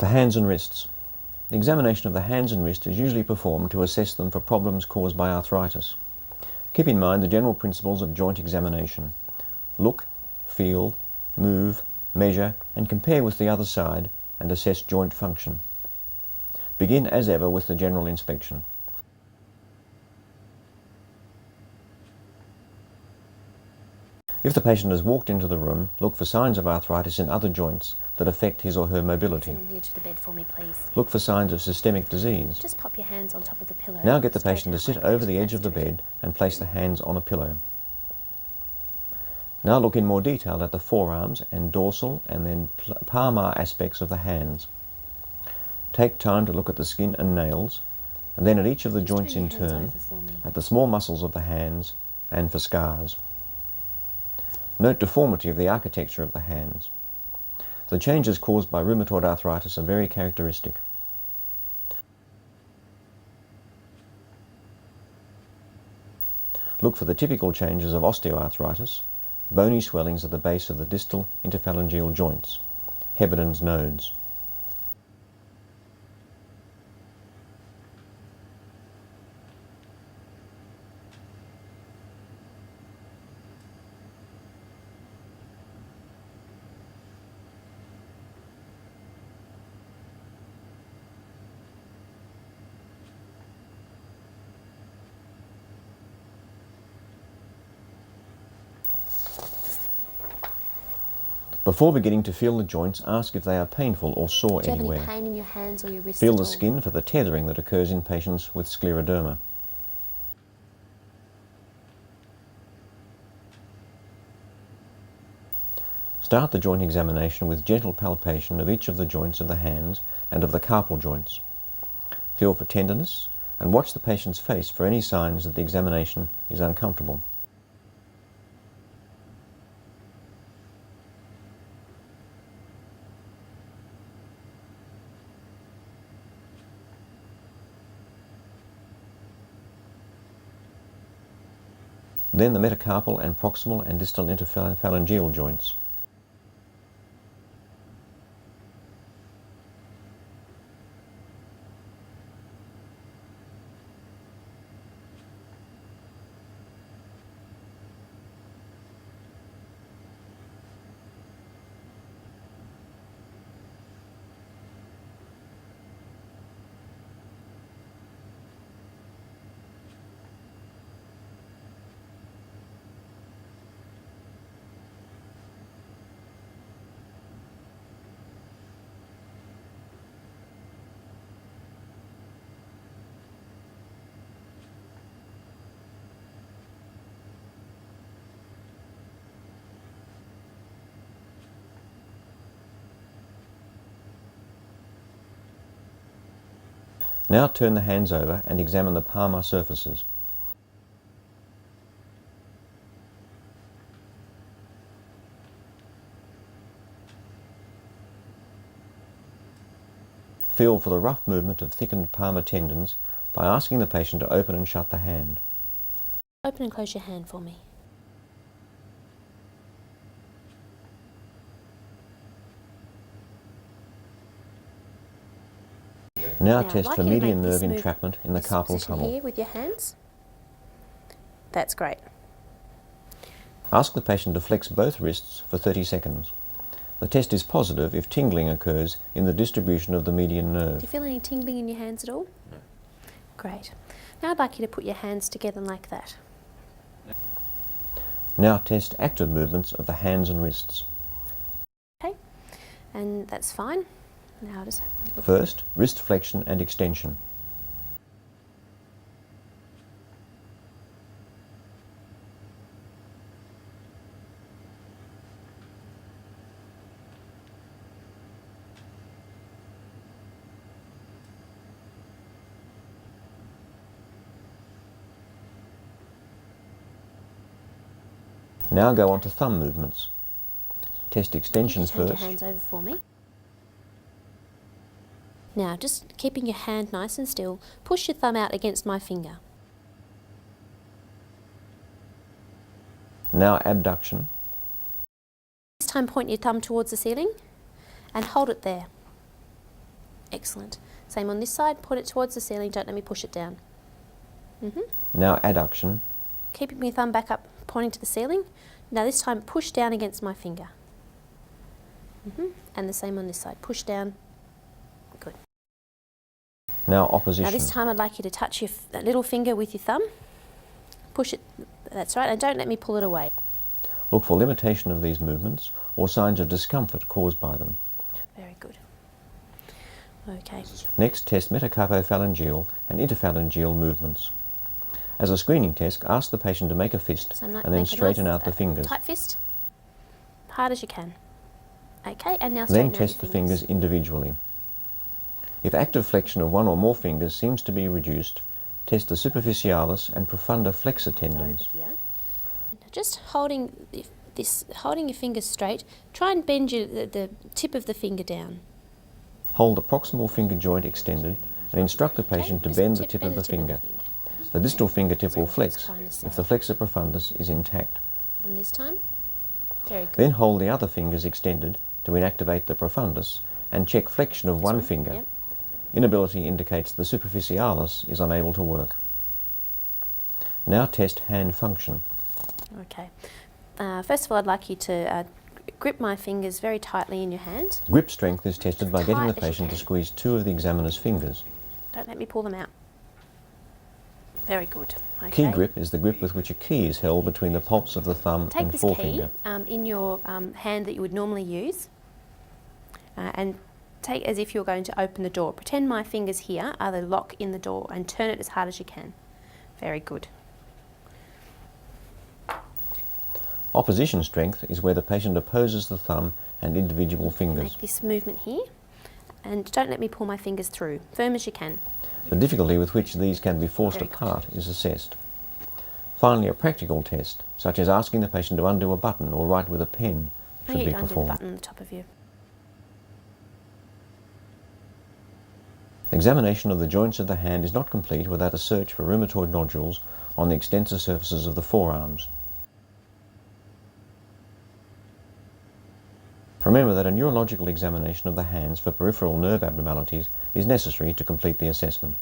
The hands and wrists. The examination of the hands and wrists is usually performed to assess them for problems caused by arthritis. Keep in mind the general principles of joint examination. Look, feel, move, measure and compare with the other side and assess joint function. Begin as ever with the general inspection. If the patient has walked into the room, look for signs of arthritis in other joints that affect his or her mobility. On the edge of the bed for me, please. Look for signs of systemic disease. Just pop your hands on top of the pillow. Now get the patient to sit over the edge of the bed and place the hands on a pillow. Now look in more detail at the forearms and dorsal and then palmar aspects of the hands. Take time to look at the skin and nails, and then at each of the joints in turn, at the small muscles of the hands and for scars. Note deformity of the architecture of the hands. The changes caused by rheumatoid arthritis are very characteristic. Look for the typical changes of osteoarthritis, bony swellings at the base of the distal interphalangeal joints, Heberden's nodes. Before beginning to feel the joints, ask if they are painful or sore Do you anywhere. have any pain in your hands or your wrists? Feel the skin for the tethering that occurs in patients with scleroderma. Start the joint examination with gentle palpation of each of the joints of the hands and of the carpal joints. Feel for tenderness and watch the patient's face for any signs that the examination is uncomfortable. Then the metacarpal and proximal and distal interphalangeal joints. Now turn the hands over and examine the palmar surfaces. Feel for the rough movement of thickened palmar tendons by asking the patient to open and shut the hand. Open and close your hand for me. Now test for median nerve entrapment in the carpal tunnel. Here with your hands. That's great. Ask the patient to flex both wrists for 30 seconds. The test is positive if tingling occurs in the distribution of the median nerve. Do you feel any tingling in your hands at all? No. Great. Now I'd like you to put your hands together like that. Now test active movements of the hands and wrists. Okay, and that's fine. Now just First, wrist flexion and extension. Now go on to thumb movements. Test extension just hand first. your hands over for me. Now, just keeping your hand nice and still, push your thumb out against my finger. Now abduction. This time point your thumb towards the ceiling and hold it there. Excellent. Same on this side, put it towards the ceiling, don't let me push it down. Now adduction. Keeping my thumb back up, pointing to the ceiling. Now this time push down against my finger. And the same on this side, push down. Good. Now opposition. Now this time I'd like you to touch your little finger with your thumb. Push it, that's right, and don't let me pull it away. Look for limitation of these movements or signs of discomfort caused by them. Very good. Okay. Next, test metacarpophalangeal and interphalangeal movements. As a screening test, ask the patient to make a fist and then straighten out the fingers. Tight fist, hard as you can. Okay, and now straighten out Then test the fingers individually. If active flexion of one or more fingers seems to be reduced, test the superficialis and profunda flexor tendons. Just holding holding your fingers straight, try and bend the tip of the finger down. Hold the proximal finger joint extended and instruct the patient to bend the tip of the finger. The distal fingertip will flex if the flexor profundus is intact. And this time? Very good. Then hold the other fingers extended to inactivate the profundus and check flexion of one finger. Yep. Inability indicates the superficialis is unable to work. Now test hand function. Okay. First of all, I'd like you to grip my fingers very tightly in your hand. Grip strength is tested by getting the patient to squeeze two of the examiner's fingers. Don't let me pull them out. Very good. Okay. Key grip is the grip with which a key is held between the palps of the thumb and forefinger. Take this key in your hand that you would normally use and take as if you're going to open the door. Pretend my fingers here are the lock in the door and turn it as hard as you can. Very good. Opposition strength is where the patient opposes the thumb and individual fingers. Make this movement here and don't let me pull my fingers through. Firm as you can. The difficulty with which these can be forced apart is assessed. Finally, a practical test, such as asking the patient to undo a button or write with a pen, should be performed. Undo the button on the top of you. Examination of the joints of the hand is not complete without a search for rheumatoid nodules on the extensor surfaces of the forearms. Remember that a neurological examination of the hands for peripheral nerve abnormalities is necessary to complete the assessment.